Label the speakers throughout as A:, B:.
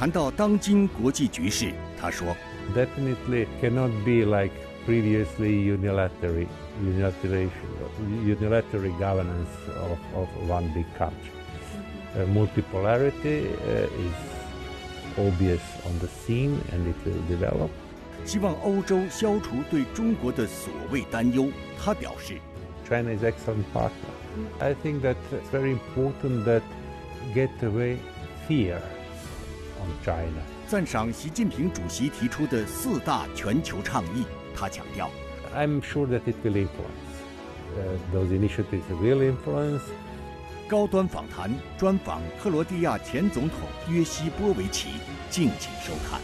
A: 谈到当今国际局势，他说
B: ：“Definitely cannot be like previously unilateral governance of one big country. Multipolarity is obvious on the scene, and it will develop.”
A: 希望欧洲消除对中国的所谓担忧。他表示
B: ：“China is an excellent partner. I think that it's very important that get away fear on China.”
A: 赞赏习近平主席提出的4大全球倡议。他强调
B: ：“I'm sure that it will influence. Those initiatives will influence.”
A: 高端访谈专访克罗地亚前总统约西波维奇，敬请收看。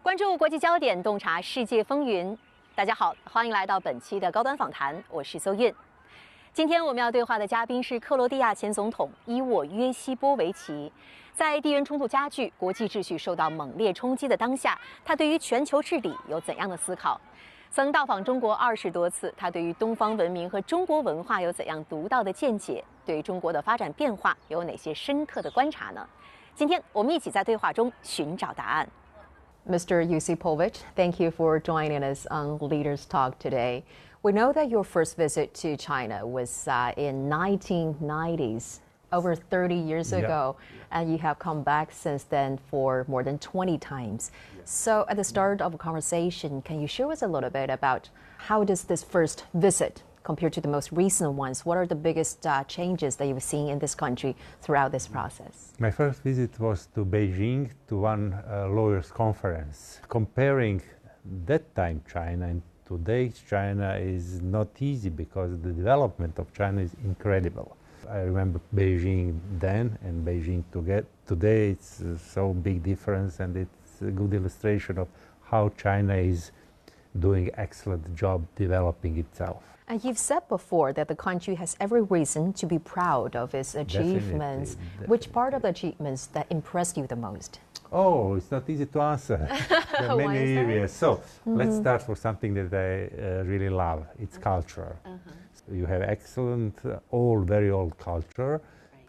C: 关注国际焦点，洞察世界风云。大家好，欢迎来到本期的高端访谈，我是搜韵。今天我们要对话的嘉宾是克罗地亚前总统伊沃约西波维奇。在地缘冲突加剧、国际秩序受到猛烈冲击的当下，他对于全球治理有怎样的思考？曾到访中国20多次，他对于东方文明和中国文化有怎样独到的见解？对于中国的发展变化有哪些深刻的观察呢？今天我们一起在对话中寻找答案。Mr. Josipoviç, thank you for joining us on Leaders Talk today. We know that your first visit to China was in 1990s, over 30 years ago, and you have come back since then for more than 20 times. So at the start of a conversation, can you share us a little bit about how does this first visit compared to the most recent ones? What are the biggest changes that you've seen in this country throughout this process?
B: My first visit was to Beijing to one lawyers' conference. Comparing that time China and today's China is not easy because the development of China is incredible. I remember Beijing then and Beijing today. It's so big difference, and it's a good illustration of how China is doing excellent job developing itself.
C: And you've said before that the country has every reason to be proud of its achievements.
B: Definitely.
C: Which part of the achievements that impressed you the most?
B: Oh, it's not easy to answer. There are
C: Why
B: many
C: is that?
B: areas. So let's start for something that I really love. It's culture. So you have excellent, very old culture.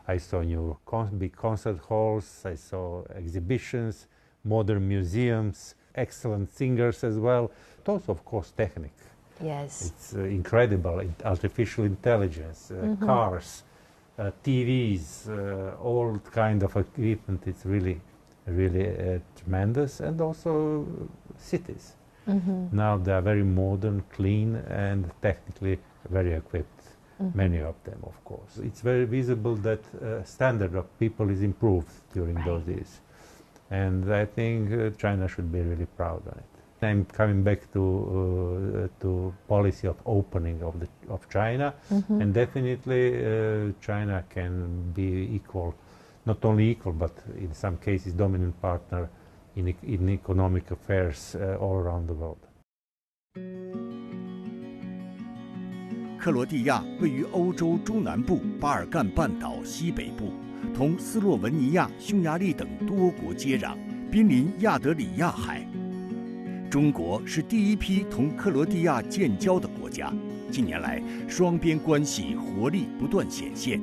B: I saw new big concert halls. I saw exhibitions, modern museums, excellent singers as well. But also, of course, technique.
C: Yes.
B: It's incredible. Artificial intelligence, cars, TVs, all kind of equipment. It's really tremendous. And also cities. Now they are very modern, clean, and technically very equipped. Many of them, of course. It's very visible that standard of people is improved during those years. And I think China should be really proud of it. I'm coming back to policy of opening of China, and definitely China can be equal, not only equal, but in some cases dominant partner in economic affairs all around the world.
A: 克罗地亚位于欧洲中南部巴尔干半岛西北部，同斯洛文尼亚、匈牙利等多国接壤，濒临亚得里亚海。中国是第一批同克罗地亚建交的国家，近年来双边关系活力不断显现。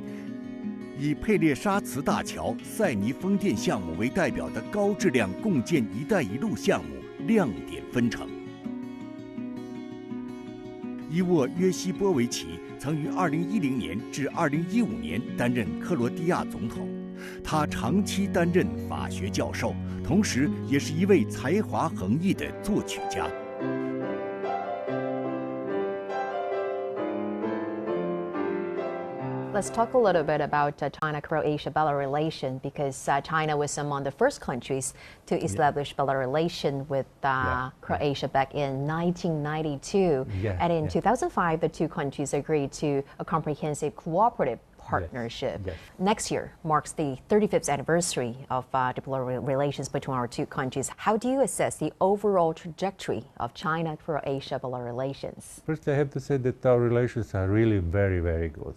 A: 以佩列沙茨大桥、塞尼风电项目为代表的高质量共建“一带一路”项目亮点纷呈。伊沃约西波维奇曾于2010年至2015年担任克罗地亚总统，他长期担任法学教授，同时也是一位才华横溢的作曲家。
C: Let's talk a little bit about China-Croatia-Belarus relation, because China was among the first countries to establish Belarus relation with Croatia back in 1992. And in 2005, the two countries agreed to a comprehensive cooperative partnership. Next year marks the 35th anniversary of diplomatic relations between our two countries. How do you assess the overall trajectory of China-Croatia-Belarus relations?
B: First, I have to say that our relations are really very, very good.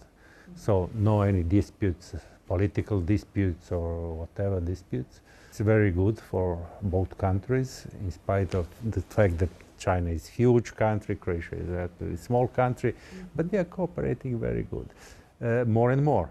B: So no any disputes, political disputes or whatever disputes. It's very good for both countries, in spite of the fact that China is a huge country, Croatia is a very small country, but they are cooperating very good. More and more.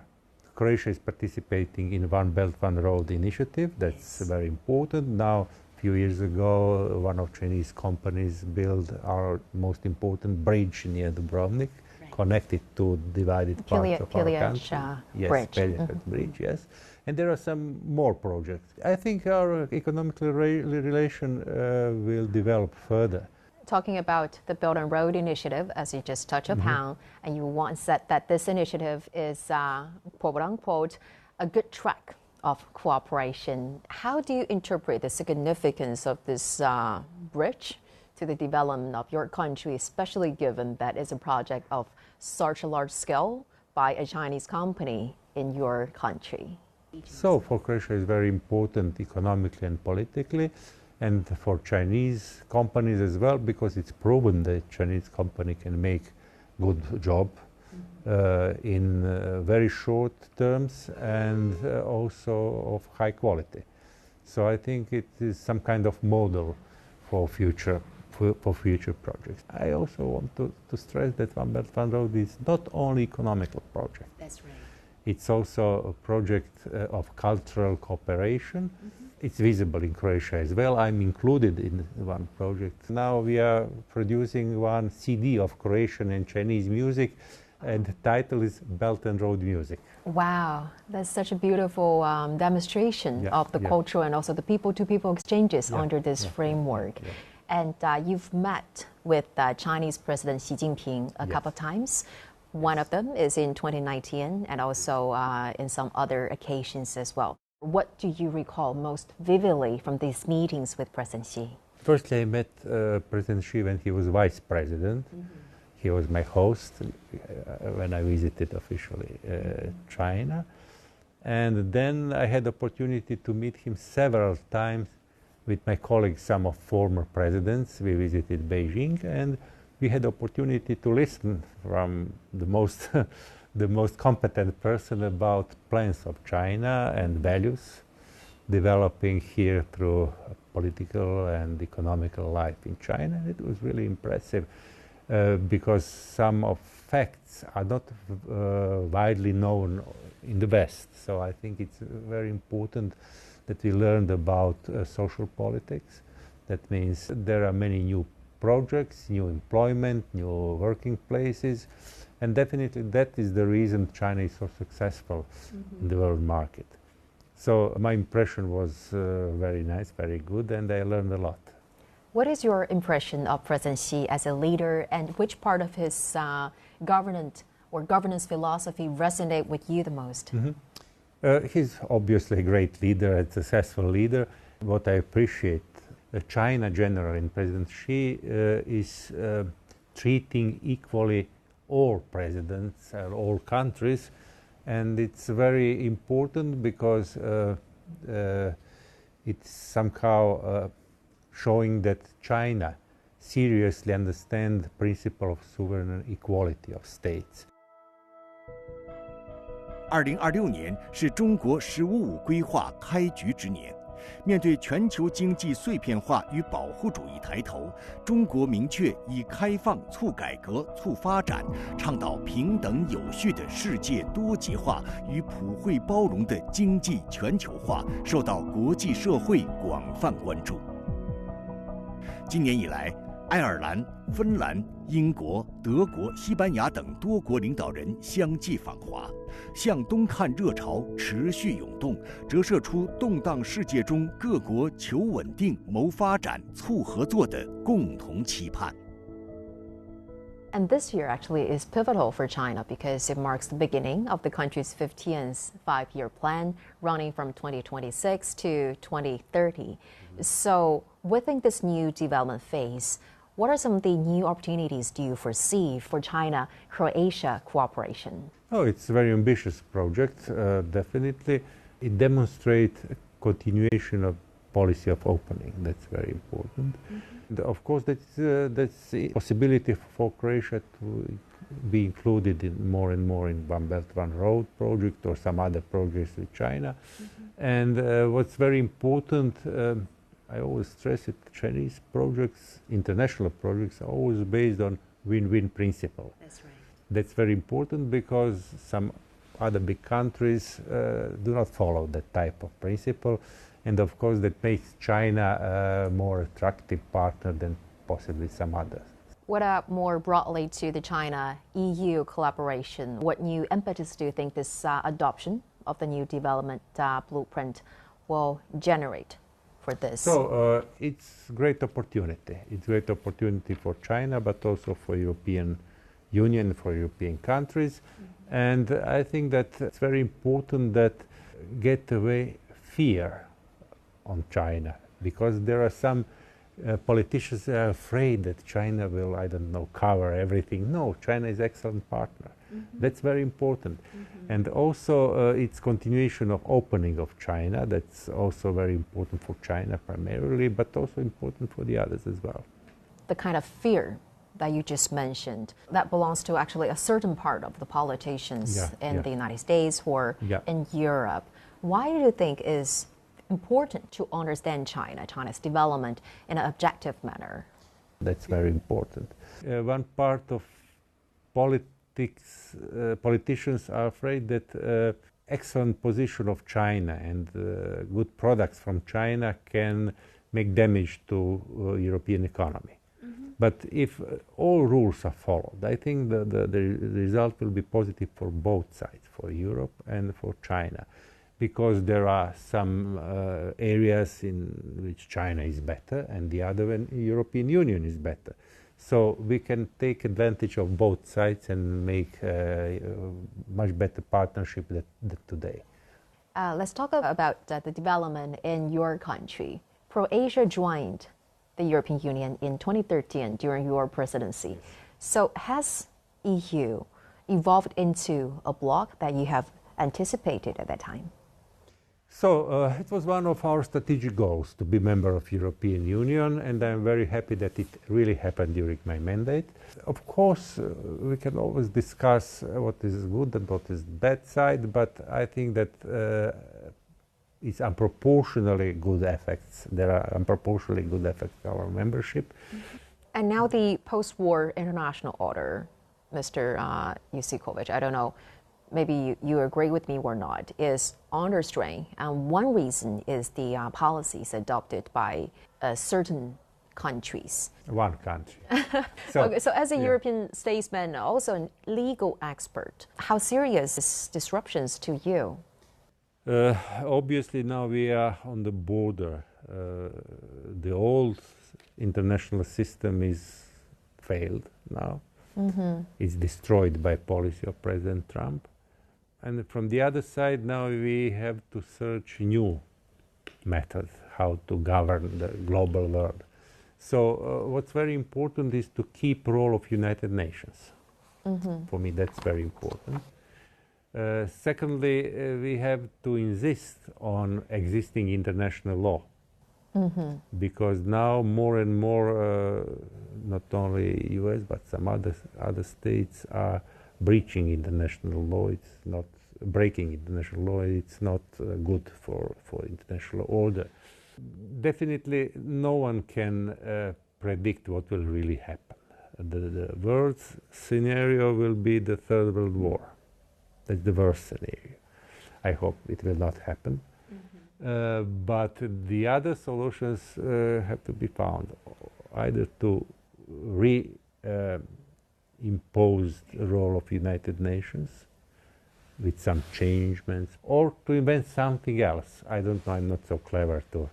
B: Croatia is participating in One Belt, One Road initiative. That's very important. Now, a few years ago, one of Chinese companies built our most important bridge near Dubrovnik, connected to divided parts of our country.
C: Bridge.
B: Bridge, yes. And there are some more projects. I think our economic relation will develop further.
C: Talking about the Belt and Road Initiative, as you just touched upon, and you once said that this initiative is, quote unquote, a good track of cooperation. How do you interpret the significance of this bridge to the development of your country, especially given that it's a project of such a large scale by a Chinese company in your country?
B: So for Croatia it's very important economically and politically, and for Chinese companies as well, because it's proven that Chinese company can make good job in very short terms and also of high quality. So I think it is some kind of model for future projects. I also want to stress that One Belt, One Road is not only economical project.
C: That's right.
B: It's also a project of cultural cooperation. It's visible in Croatia as well. I'm included in one project. Now we are producing one CD of Croatian and Chinese music, and the title is Belt and Road Music.
C: Wow, that's such a beautiful demonstration of the culture and also the people-to-people exchanges under this framework. And you've met with Chinese President Xi Jinping a couple of times. One of them is in 2019 and also in some other occasions as well. What do you recall most vividly from these meetings with President Xi?
B: Firstly, I met President Xi when he was vice president. He was my host when I visited officially China. And then I had the opportunity to meet him several times with my colleagues, some of former presidents. We visited Beijing, and we had the opportunity to listen from the most the most competent person about plans of China and values developing here through political and economical life in China. It was really impressive because some of facts are not widely known in the West. So I think it's very important that we learned about social politics. That means there are many new projects, new employment, new working places, and definitely that is the reason China is so successful in the world market. So my impression was very nice, very good, and I learned a lot.
C: What is your impression of President Xi as a leader, and which part of his governance philosophy resonate with you the most?
B: He's obviously a great leader, a successful leader. What I appreciate, China generally, and President Xi is treating equally all presidents and all countries, and it's very important because it's somehow showing that China seriously understands the principle of sovereign equality of states.
A: 2026年是中国“十五五”规划开局之年。面对全球经济碎片化与保护主义抬头，中国明确以开放促改革、促发展，倡导平等有序的世界多极化与普惠包容的经济全球化，受到国际社会广泛关注。今年以来，爱尔兰、芬兰、英国、德国、西班牙等多国领导人相继访华，向东看热潮持续涌动，折射出动荡世界中各国求稳定、谋发展、促合作的共同期盼。
C: And this year actually is pivotal for China because it marks the beginning of the country's 15th five-year plan running from 2026 to 2030. So within this new development phase, what are some of the new opportunities do you foresee for China-Croatia cooperation?
B: Oh, it's a very ambitious project, definitely. It demonstrates a continuation of policy of opening. That's very important. Of course, that's a possibility for Croatia to be included in more and more in One Belt, One Road project or some other projects with China. And what's very important, I always stress it, Chinese projects, international projects, are always based on win-win principle.
C: That's right.
B: That's very important because some other big countries do not follow that type of principle, and of course that makes China a more attractive partner than possibly some others.
C: What about more broadly to the China-EU collaboration? What new impetus do you think this adoption of the new development blueprint will generate for this?
B: So it's great opportunity. It's great opportunity for China, but also for European Union, for European countries. Mm-hmm. And I think that it's very important that get away fear on China, because there are some politicians are afraid that China will, I don't know, cover everything. No, China is an excellent partner. Mm-hmm. That's very important. Mm-hmm. And also its continuation of opening of China, that's also very important for China primarily, but also important for the others as well.
C: The kind of fear that you just mentioned, that belongs to actually a certain part of the politicians in the United States or in Europe. Why do you think is important to understand China's development in an objective manner?
B: That's very important. One part of politicians are afraid that excellent position of China and good products from China can make damage to European economy. Mm-hmm. But if all rules are followed, I think the result will be positive for both sides, for Europe and for China, because there are some areas in which China is better and the other when European Union is better. So we can take advantage of both sides and make a much better partnership than today.
C: Let's talk about the development in your country. Croatia joined the European Union in 2013 during your presidency. Yes. So has EU evolved into a bloc that you have anticipated at that time?
B: So it was one of our strategic goals to be member of European Union, and I'm very happy that it really happened during my mandate. Of course, we can always discuss what is good and what is bad side, but I think that it's unproportionally good effects. There are unproportionally good effects to our membership.
C: Mm-hmm. And now the post-war international order, Mr. Josipović, I don't know, maybe you agree with me or not, is under strain. And one reason is the policies adopted by certain countries.
B: One country.
C: Okay, so as a European statesman, also a legal expert, how serious is disruptions to you?
B: Obviously now we are on the border. The old international system is failed now. Mm-hmm. It's destroyed by policy of President Trump. And from the other side, now we have to search new methods how to govern the global world. So what's very important is to keep role of United Nations. Mm-hmm. For me, that's very important. Secondly, we have to insist on existing international law. Mm-hmm. Because now more and more, not only US, but some other states are breaching international law. It's not breaking international law. It's not good for international order. Definitely, no one can predict what will really happen. The worst scenario will be the Third World War. That's the worst scenario. I hope it will not happen. Mm-hmm. But the other solutions have to be found, either to impose the role of United Nations with some changements, or to invent something else. I don't know, I'm not so clever to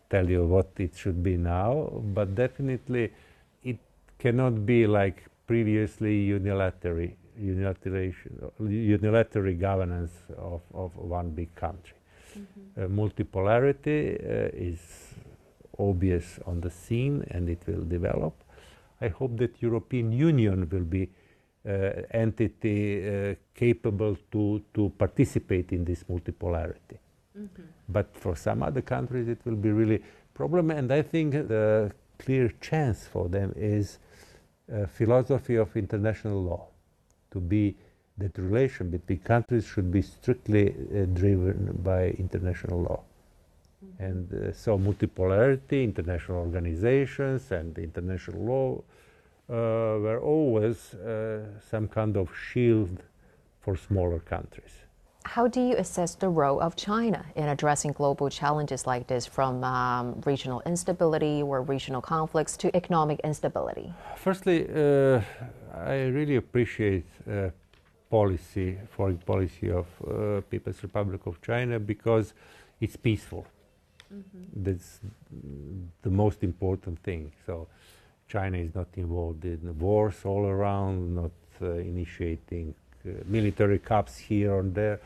B: tell you what it should be now, but definitely it cannot be like previously unilateral governance of one big country. Mm-hmm. Multipolarity is obvious on the scene and it will develop. I hope that European Union will be entity capable to participate in this multipolarity. Mm-hmm. But for some other countries it will be really a problem, and I think the clear chance for them is philosophy of international law, to be that relation between countries should be strictly driven by international law. And so multipolarity, international organizations and international law were always some kind of shield for smaller countries.
D: How do you assess the role of China in addressing global challenges like this, from regional instability or regional conflicts to economic instability?
B: Firstly, I really appreciate foreign policy of People's Republic of China, because it's peaceful. That's the most important thing. So China is not involved in wars all around, not initiating military coups here or there,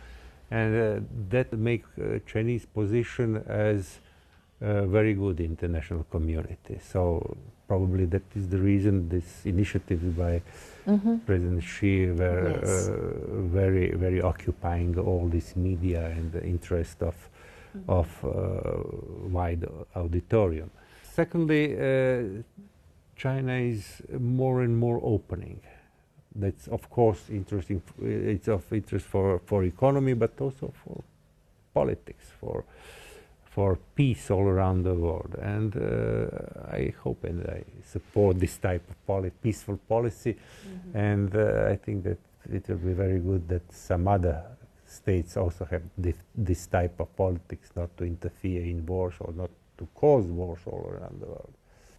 B: and that makes Chinese position as very good international community. So probably that is the reason this initiative by President Xi were very, very occupying all this media and the interest of wide auditorium. Secondly, China is more and more opening. That's of course interesting. It's of interest for economy, but also for politics, for peace all around the world. And I hope and I support this type of peaceful policy. And I think that it will be very good that some other states also have this type of politics, not to interfere in wars or not to cause wars all around the world.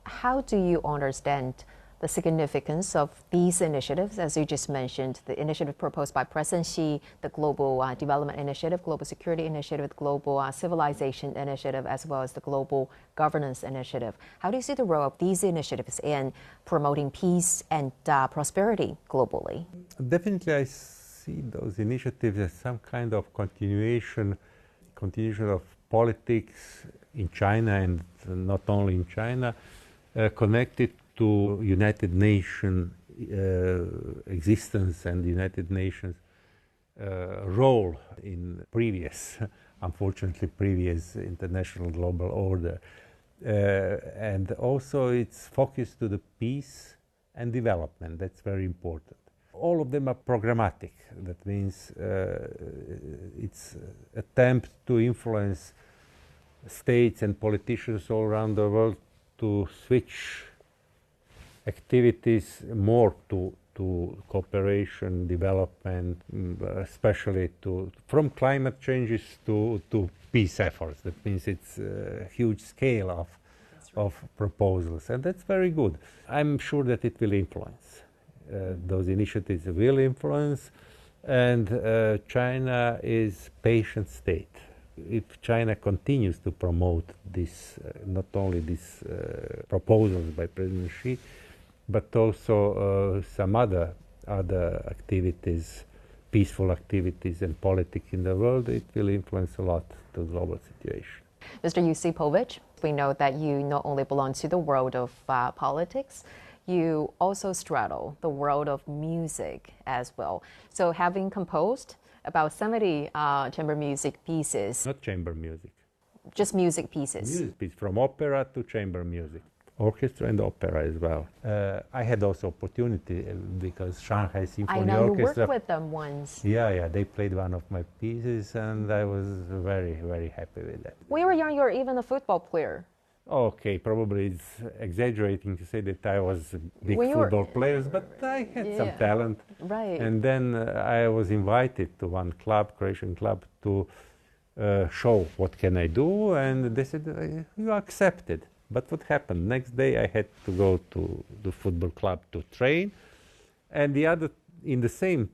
D: How do you understand the significance of these initiatives, as you just mentioned, the initiative proposed by President Xi, the Global Development Initiative, Global Security Initiative, Global Civilization Initiative, as well as the Global Governance Initiative? How do you see the role of these initiatives in promoting peace and prosperity globally?
B: Definitely, I see those initiatives as some kind of continuation of politics in China, and not only in China, connected to United Nations existence and United Nations role in unfortunately previous international global order. And also it's focused to the peace and development. That's very important. All of them are programmatic. That means it's attempt to influence states and politicians all around the world to switch activities more to cooperation, development, especially from climate changes to peace efforts. That means it's a huge scale of proposals, and that's very good. I'm sure that it will influence. Those initiatives will influence, and China is patient state. If China continues to promote this, not only these proposals by President Xi, but also some other activities, peaceful activities and politics in the world, it will influence a lot the global situation.
D: Mr. Josipović, we know that you not only belong to the world of politics, you also straddle the world of music as well. So having composed about 70 chamber music pieces.
B: Not chamber music.
D: Just music pieces.
B: Music pieces, from opera to chamber music. Orchestra and opera as well. I had also opportunity because Shanghai Symphony Orchestra.
D: I know you worked with them once.
B: Yeah, they played one of my pieces, and I was very, very happy with that.
D: When you were young, you were even a football player.
B: Okay, probably it's exaggerating to say that I was a big football player, but I had some talent.
D: Right.
B: And then I was invited to one club, Croatian club, to show what can I do, and they said, you are accepted. But what happened? Next day I had to go to the football club to train, and in the same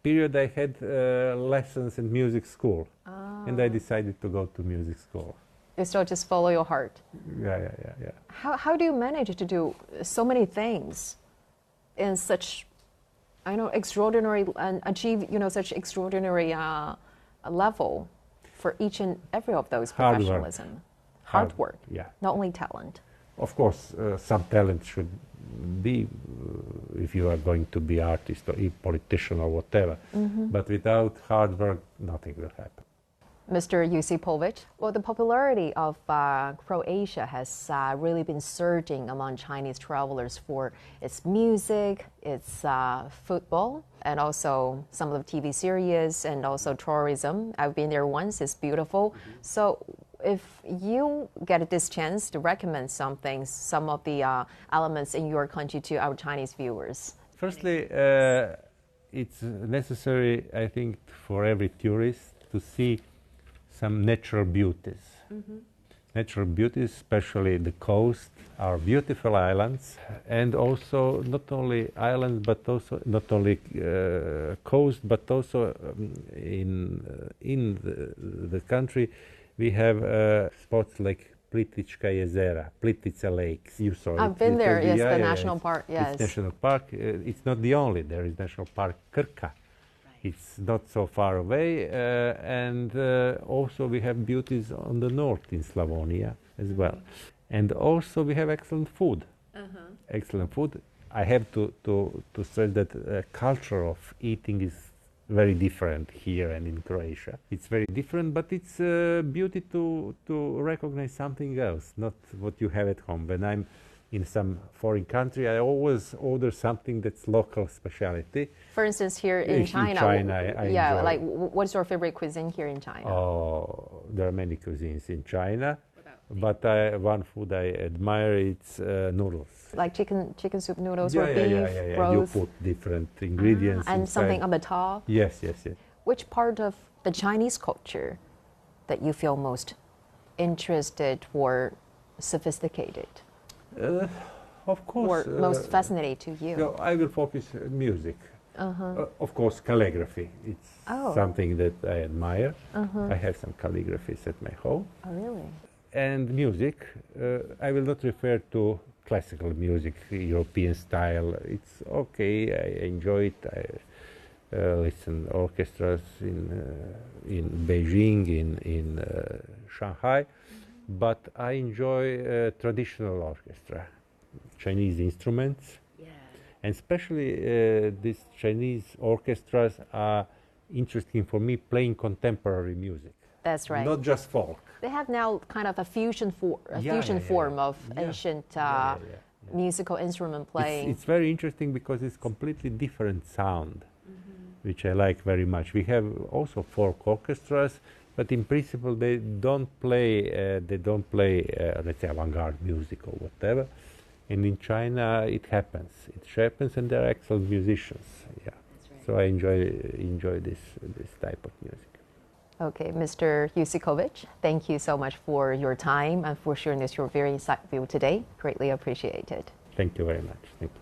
B: period I had lessons in music school, and I decided to go to music school.
D: You still just follow your heart.
B: Yeah.
D: How do you manage to do so many things in such, extraordinary, and achieve such extraordinary level for each and every of those professionalism? Hard work,
B: yeah.
D: Not only talent.
B: Of course, some talent should be if you are going to be artist or a politician or whatever. But without hard work, nothing will happen.
D: Mr. Josipoviç, well, the popularity of Croatia has really been surging among Chinese travelers for its music, its football, and also some of the TV series, and also tourism. I've been there once, it's beautiful. So if you get this chance to recommend something, some of the elements in your country to our Chinese viewers.
B: Firstly, it's necessary, I think, for every tourist to see some natural beauties. Natural beauties, especially the coast, our beautiful islands, and also not only islands, but also not only coast, but also in the country we have spots like Plitvička jezera, Plitvica lakes. You saw it.
D: I've been there. Yes, the national park. Yes,
B: it's national park. It's not the only. There is national park Krka. It's not so far away, and also we have beauties on the north in Slavonia as well. And also we have excellent food. Excellent food. I have to stress that culture of eating is very different here and in Croatia. It's very different, but it's a beauty to recognize something else, not what you have at home. When I'm in some foreign country, I always order something that's local specialty.
D: For instance, here in China.
B: In China, I
D: yeah,
B: enjoy.
D: like what's your favorite cuisine here in China?
B: Oh, there are many cuisines in China, but one food I admire it's noodles.
D: Like chicken soup noodles
B: Yeah,
D: or
B: yeah,
D: beef,
B: You
D: broth,
B: put different ingredients
D: and
B: inside.
D: something on the top.
B: Yes.
D: Which part of the Chinese culture that you feel most interested or sophisticated?
B: Of course.
D: Or most fascinating to you?
B: So I will focus on music. Of course, calligraphy. It's something that I admire. I have some calligraphies at my home.
D: Oh, really?
B: And music, I will not refer to classical music, European style. It's okay, I enjoy it. I listen orchestras in Beijing, in Shanghai, but I enjoy traditional orchestra, Chinese instruments, and especially these Chinese orchestras are interesting for me playing contemporary music.
D: That's right.
B: Not just folk.
D: They have now kind of a fusion form of ancient musical instrument playing.
B: It's very interesting because it's completely different sound, which I like very much. We have also folk orchestras, but in principle they don't play. Let's say avant-garde music or whatever. And in China it happens. It happens, and they're excellent musicians. Yeah. Right. So I enjoy this type of music.
D: Okay, Mr. Josipović, thank you so much for your time and for sharing this your very insightful view today. Greatly appreciated.
B: Thank you very much. Thank you.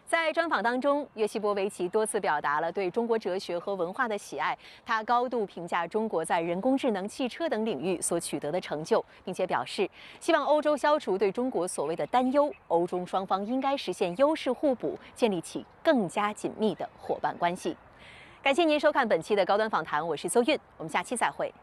C: 在专访当中，约西波维奇多次表达了对中国哲学和文化的喜爱。他高度评价中国在人工智能、汽车等领域所取得的成就，并且表示希望欧洲消除对中国所谓的担忧，欧中双方应该实现优势互补，建立起更加紧密的伙伴关系。感谢您收看本期的高端访谈，我是邹韵，我们下期再会。